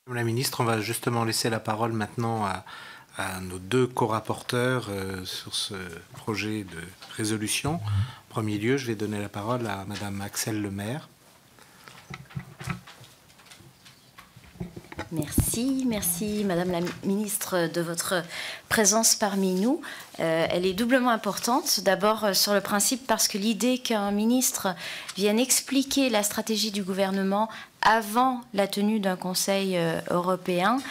Madame la ministre, on va justement laisser la parole maintenant à nos deux co-rapporteurs sur ce projet de résolution. En premier lieu, je vais donner la parole à Madame Axelle Lemaire. Merci Madame la ministre de votre présence parmi nous. Elle est doublement importante. D'abord sur le principe parce que l'idée qu'un ministre vienne expliquer la stratégie du gouvernement avant la tenue d'un Conseil européen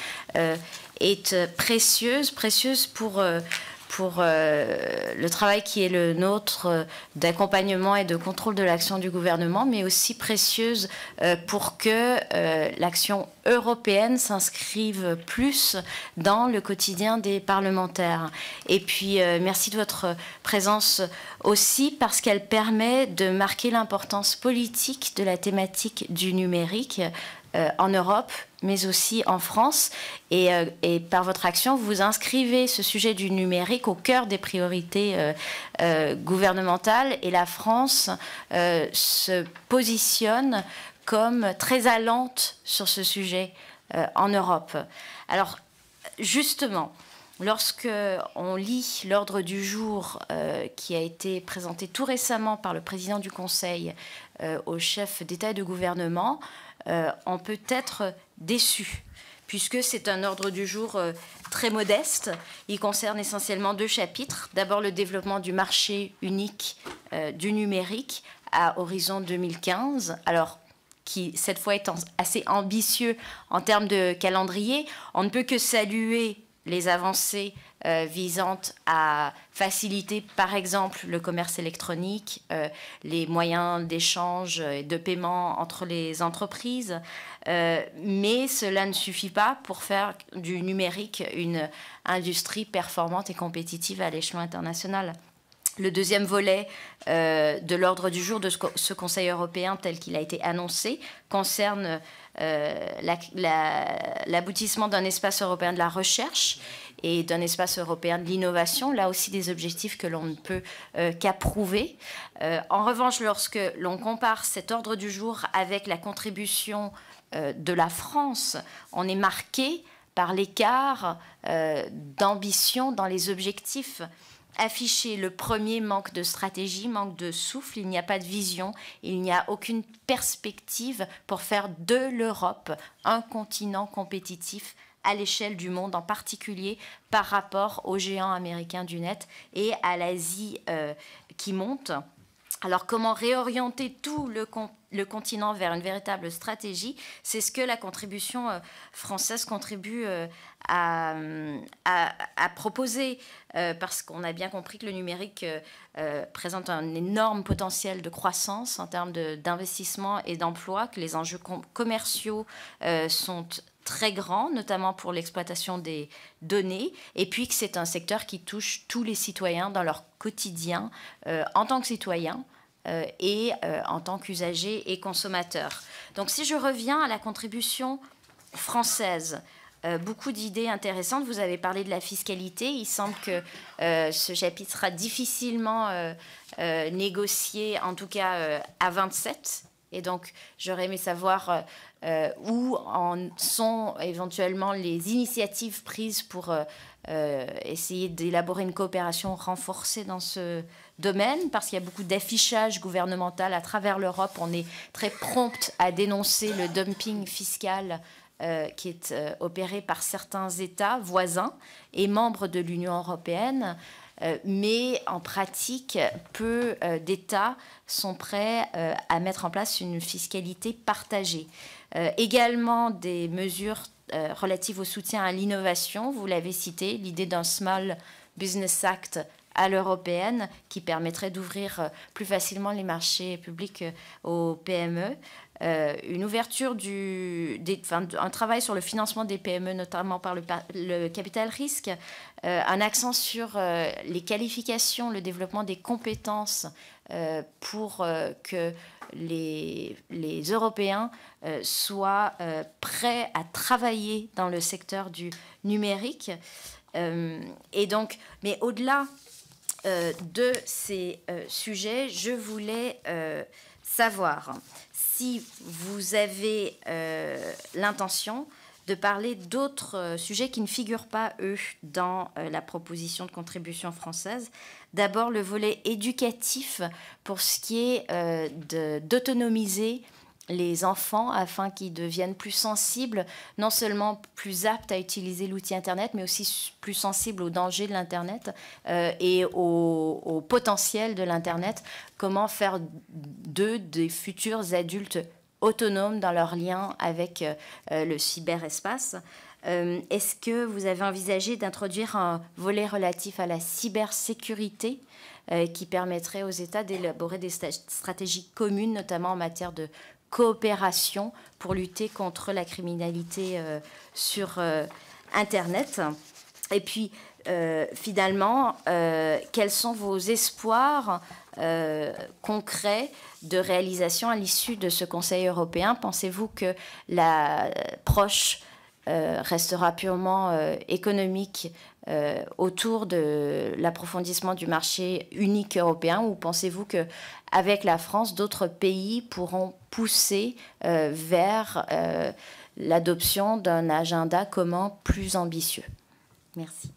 est précieuse pour le travail qui est le nôtre d'accompagnement et de contrôle de l'action du gouvernement, mais aussi précieuse pour que l'action européenne s'inscrive plus dans le quotidien des parlementaires. Et puis, merci de votre présence aussi parce qu'elle permet de marquer l'importance politique de la thématique du numérique en Europe, mais aussi en France. Et par votre action, vous inscrivez ce sujet du numérique au cœur des priorités gouvernementales. Et la France se positionne comme très allante sur ce sujet en Europe. Alors, justement, lorsque on lit l'ordre du jour qui a été présenté tout récemment par le président du Conseil au chef d'État et de gouvernement, on peut être déçu, puisque c'est un ordre du jour très modeste. Il concerne essentiellement deux chapitres. D'abord, le développement du marché unique du numérique à horizon 2015. Alors, qui cette fois est assez ambitieux en termes de calendrier. On ne peut que saluer les avancées visant à faciliter, par exemple, le commerce électronique, les moyens d'échange et de paiement entre les entreprises. Mais cela ne suffit pas pour faire du numérique une industrie performante et compétitive à l'échelon international. Le deuxième volet de l'ordre du jour de ce Conseil européen tel qu'il a été annoncé concerne l'aboutissement d'un espace européen de la recherche et d'un espace européen de l'innovation, là aussi des objectifs que l'on ne peut qu'approuver. En revanche, lorsque l'on compare cet ordre du jour avec la contribution de la France, on est marqué par l'écart d'ambition dans les objectifs affichés. Le premier, manque de stratégie, manque de souffle, il n'y a pas de vision, il n'y a aucune perspective pour faire de l'Europe un continent compétitif à l'échelle du monde, en particulier par rapport aux géants américains du net et à l'Asie qui monte. Alors, comment réorienter tout le continent vers une véritable stratégie? C'est ce que la contribution française contribue à proposer, parce qu'on a bien compris que le numérique présente un énorme potentiel de croissance en termes d'investissement et d'emploi, que les enjeux commerciaux sont très grand, notamment pour l'exploitation des données, et puis que c'est un secteur qui touche tous les citoyens dans leur quotidien en tant que citoyens et en tant qu'usagers et consommateurs. Donc si je reviens à la contribution française, beaucoup d'idées intéressantes. Vous avez parlé de la fiscalité. Il semble que ce chapitre sera difficilement négocié, en tout cas à 27. Et donc, j'aurais aimé savoir où en sont éventuellement les initiatives prises pour essayer d'élaborer une coopération renforcée dans ce domaine, parce qu'il y a beaucoup d'affichage gouvernemental à travers l'Europe. On est très prompt à dénoncer le dumping fiscal qui est opéré par certains États voisins et membres de l'Union européenne. Mais en pratique, peu d'États sont prêts à mettre en place une fiscalité partagée. Également des mesures relatives au soutien à l'innovation. Vous l'avez cité, l'idée d'un Small Business Act à l'européenne qui permettrait d'ouvrir plus facilement les marchés publics aux PME. Une ouverture un travail sur le financement des PME, notamment par le capital risque, un accent sur les qualifications, le développement des compétences pour que les Européens soient prêts à travailler dans le secteur du numérique. Et donc, mais au-delà de ces sujets, je voulais savoir si vous avez l'intention de parler d'autres sujets qui ne figurent pas, eux, dans la proposition de contribution française. D'abord, le volet éducatif pour ce qui est d'autonomiser les enfants afin qu'ils deviennent plus sensibles, non seulement plus aptes à utiliser l'outil Internet, mais aussi plus sensibles aux dangers de l'Internet et au potentiel de l'Internet. Comment faire d'eux des futurs adultes autonomes dans leur lien avec le cyberespace. Est-ce que vous avez envisagé d'introduire un volet relatif à la cybersécurité qui permettrait aux États d'élaborer des stratégies communes, notamment en matière de coopération pour lutter contre la criminalité sur Internet? Et puis, finalement, quels sont vos espoirs concrets de réalisation à l'issue de ce Conseil européen? Pensez-vous que l'approche restera purement économique autour de l'approfondissement du marché unique européen, ou pensez-vous qu'avec la France, d'autres pays pourront pousser vers l'adoption d'un agenda commun plus ambitieux? Merci.